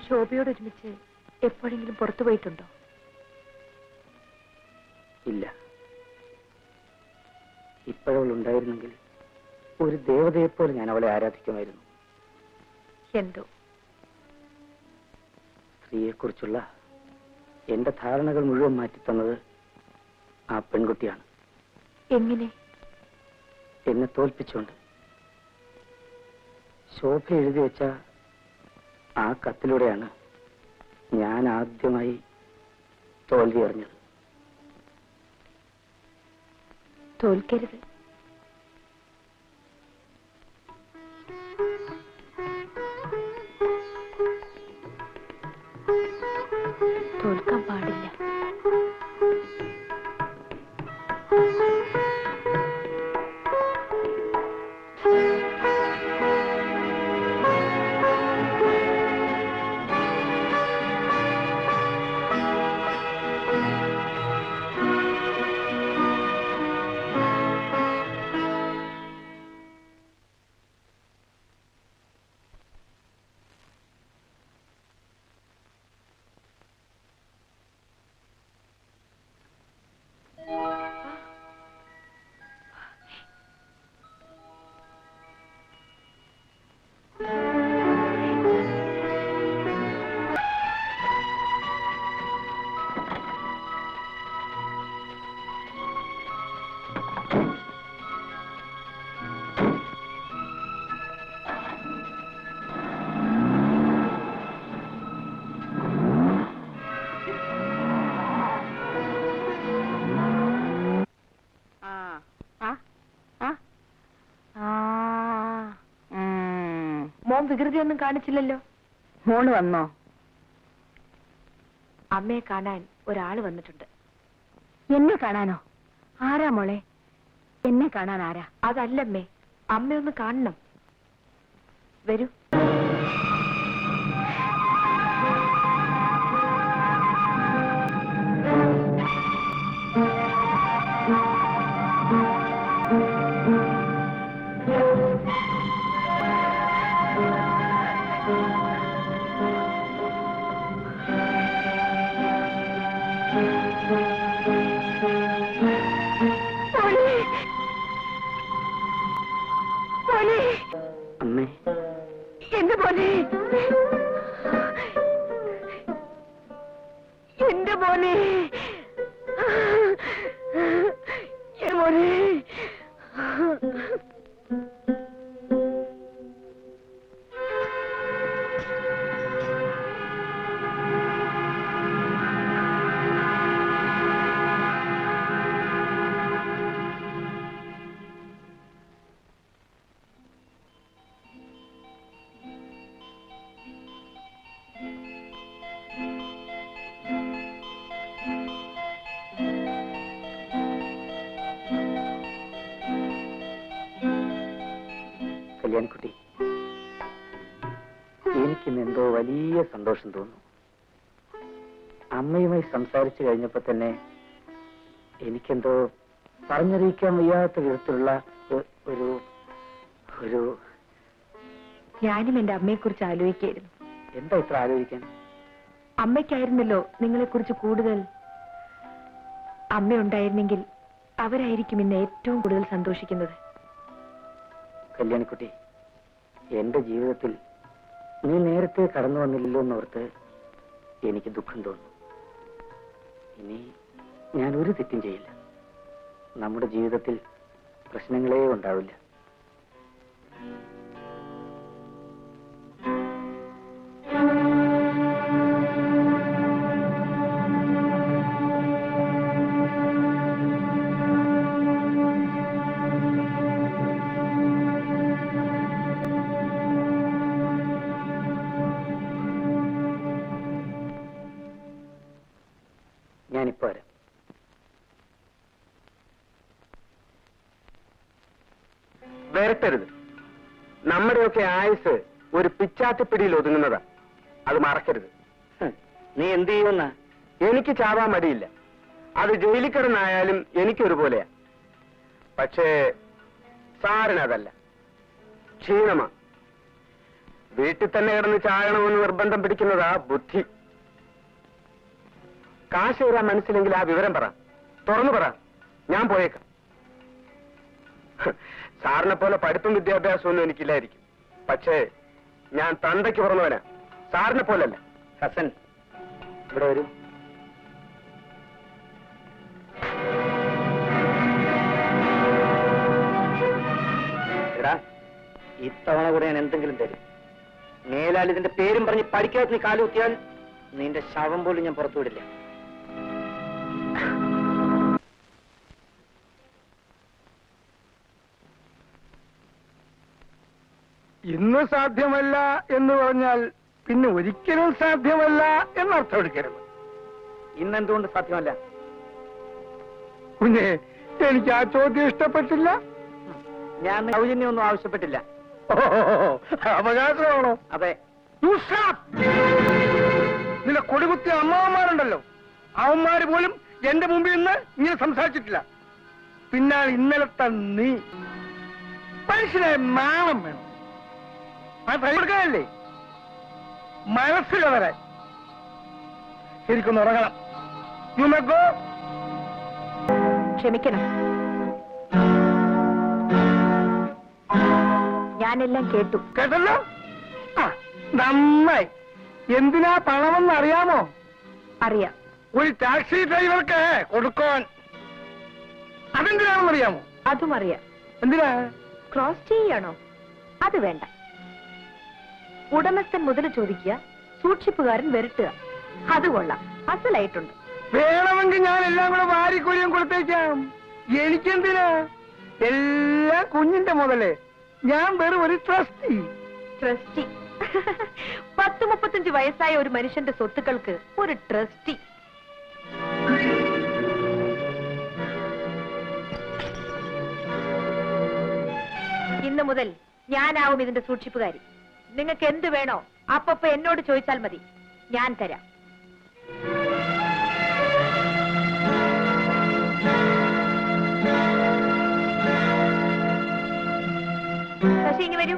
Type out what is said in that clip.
ശോഭയോട് ഒരുമിച്ച് എപ്പോഴെങ്കിലും പുറത്തു പോയിട്ടുണ്ടോ? ഇല്ല. ഇപ്പോഴവളുണ്ടായിരുന്നെങ്കിൽ ഒരു ദേവതയെപ്പോലെ ഞാൻ അവളെ ആരാധിക്കുമായിരുന്നു. എന്തോ സ്ത്രീയെക്കുറിച്ചുള്ള എന്റെ ധാരണകൾ മുഴുവൻ മാറ്റിത്തന്നത് ആ പെൺകുട്ടിയാണ്. എങ്ങനെ? എന്നെ തോൽപ്പിച്ചുകൊണ്ട്. ശോഭ എഴുതി വെച്ച ആ കത്തിലൂടെയാണ് ഞാൻ ആദ്യമായി തോൽവി അറിഞ്ഞത്. തോൽക്കരുത്. തോൽക്കാൻ പാടില്ല. മോൻ വികൃതിയൊന്നും കാണിച്ചില്ലല്ലോ. മോള് വന്നോ? അമ്മയെ കാണാൻ ഒരാള് വന്നിട്ടുണ്ട്. എന്നെ കാണാനോ? ആരാ മോളെ? എന്നെ കാണാൻ ആരാ? അതല്ലമ്മേ, അമ്മയൊന്ന് കാണണം. വരൂ. അമ്മേ, എന്റെ പോലെ, എന്റെ പോലെ, മോനെ. കല്യാണിക്കുട്ടി, എനിക്കിന്ന് എന്തോ വലിയ സന്തോഷം തോന്നുന്നു. അമ്മയുമായി സംസാരിച്ചു കഴിഞ്ഞപ്പോ തന്നെ എനിക്കെന്തോ പറഞ്ഞറിയിക്കാൻ വയ്യാത്ത വിധത്തിലുള്ള ഒരു ഒരു ഞാനും എന്റെ അമ്മയെക്കുറിച്ച് ആലോചിക്കായിരുന്നു. എന്താ ഇത്ര ആലോചിക്കാൻ? അമ്മയ്ക്കായിരുന്നല്ലോ നിങ്ങളെക്കുറിച്ച് കൂടുതൽ. അമ്മയുണ്ടായിരുന്നെങ്കിൽ അവരായിരിക്കും ഇന്ന് ഏറ്റവും കൂടുതൽ സന്തോഷിക്കുന്നത്. കല്യാണിക്കുട്ടി, എന്റെ ജീവിതത്തിൽ നീ നേരത്തെ കടന്നു വന്നില്ലല്ലോ എന്നോർത്ത് എനിക്ക് ദുഃഖം തോന്നുന്നു. ഇനി ഞാൻ ഒരു തെറ്റും ചെയ്യില്ല. നമ്മുടെ ജീവിതത്തിൽ പ്രശ്നങ്ങളേ ഉണ്ടാവില്ല. ഞാനിപ്പോ വരാം. വരട്ടരുത്. നമ്മുടെയൊക്കെ ആയുസ് ഒരു പിച്ചാത്തിപ്പിടിയിൽ ഒതുങ്ങുന്നതാ. അത് മറക്കരുത്. നീ എന്ത് ചെയ്യുന്ന? എനിക്ക് ചാവാൻ മടിയില്ല. അത് ജയിലിൽ കിടന്നായാലും എനിക്കൊരുപോലെയാ. പക്ഷേ സാറിനതല്ല, ക്ഷീണമാ. വീട്ടിൽ തന്നെ കിടന്ന് ചാകണമെന്ന് നിർബന്ധം പിടിക്കുന്നതാ ബുദ്ധി. കാശ് തരാൻ മനസ്സിലെങ്കിൽ ആ വിവരം പറ, തുറന്നു പറ, ഞാൻ പോയേക്കാം. സാറിനെ പോലെ പഠിപ്പും വിദ്യാഭ്യാസവും ഒന്നും എനിക്കില്ലായിരിക്കും. പക്ഷേ ഞാൻ തന്തയ്ക്ക് പുറന്നവനാ, സാറിനെ പോലല്ല. ഹസൻ, ഇവിടെ വരൂ. എടാ, ഇത്തവണ കൂടെ ഞാൻ എന്തെങ്കിലും തരും. മേലാൽ ഇതിന്റെ പേരും പറഞ്ഞ് പഠിക്കാത്ത നീ കാലുകുത്തിയാൽ നിന്റെ ശവം പോലും ഞാൻ പുറത്തുവിടില്ല. ഇന്ന് സാധ്യമല്ല എന്ന് പറഞ്ഞാൽ പിന്നെ ഒരിക്കലും സാധ്യമല്ല എന്നർത്ഥം എടുക്കരുത്. ഇന്നെന്തുകൊണ്ട് സാധ്യമല്ല? കുഞ്ഞെ, എനിക്ക് ആ ചോദ്യം ഇഷ്ടപ്പെട്ടില്ല. ഞാൻ സൗജന്യമൊന്നും ആവശ്യപ്പെട്ടില്ല. അവകാശമാണോ? അതെ. നിന്റെ കൊടികുത്തിയ അമ്മാവന്മാരുണ്ടല്ലോ, അവന്മാര് പോലും എന്റെ മുമ്പിൽ നിന്ന് ഇങ്ങനെ സംസാരിച്ചിട്ടില്ല. പിന്നെ ഇന്നലത്തെ നീ മനുഷ്യനെ നാണം വേണം. ആ കൊടുക്കാനല്ലേ മനസ്സിലെ വരാൻ. ശരിക്കൊന്ന് ഉറങ്ങണം. You may go. ക്ഷമിക്കണം, ഞാനെല്ലാം കേട്ടു. കേട്ടല്ലോ? ആ, നന്നായി. എന്തിനാ പണമെന്ന് അറിയാമോ? അറിയാം. ഒരു ടാക്സി ഡ്രൈവർക്ക് കൊടുക്കാൻ. അതെന്തിനാണെന്ന് അറിയാമോ? അതും അറിയാം. എന്തിനാ? ക്രോസ് ചെയ്യണോ? അത് വേണ്ട. ഉടമസ്ഥൻ മുതൽ ചോദിക്കുക, സൂക്ഷിപ്പുകാരൻ വരട്ടുക. അത് കൊള്ളാം, അസലായിട്ടുണ്ട്. വേണമെങ്കിൽ ഞാൻ എല്ലാം കൂടെ വാരിക്കൂലിയും കൊടുത്തേക്കാം. എനിക്കെന്തിനാ? എല്ലാം കുഞ്ഞിന്റെ മുതലേ. ഞാൻ വെറും ഒരു ട്രസ്റ്റി. ട്രസ്റ്റി? 10-35 വയസ്സായ ഒരു മനുഷ്യന്റെ സ്വത്തുക്കൾക്ക് ഒരു ട്രസ്റ്റി? ഇന്ന് മുതൽ ഞാനാവും ഇതിന്റെ സൂക്ഷിപ്പുകാരി. നിങ്ങൾക്ക് എന്ത് വേണോ അപ്പപ്പ എന്നോട് ചോദിച്ചാൽ മതി, ഞാൻ തരാം. ശശി, ഇനി വരൂ.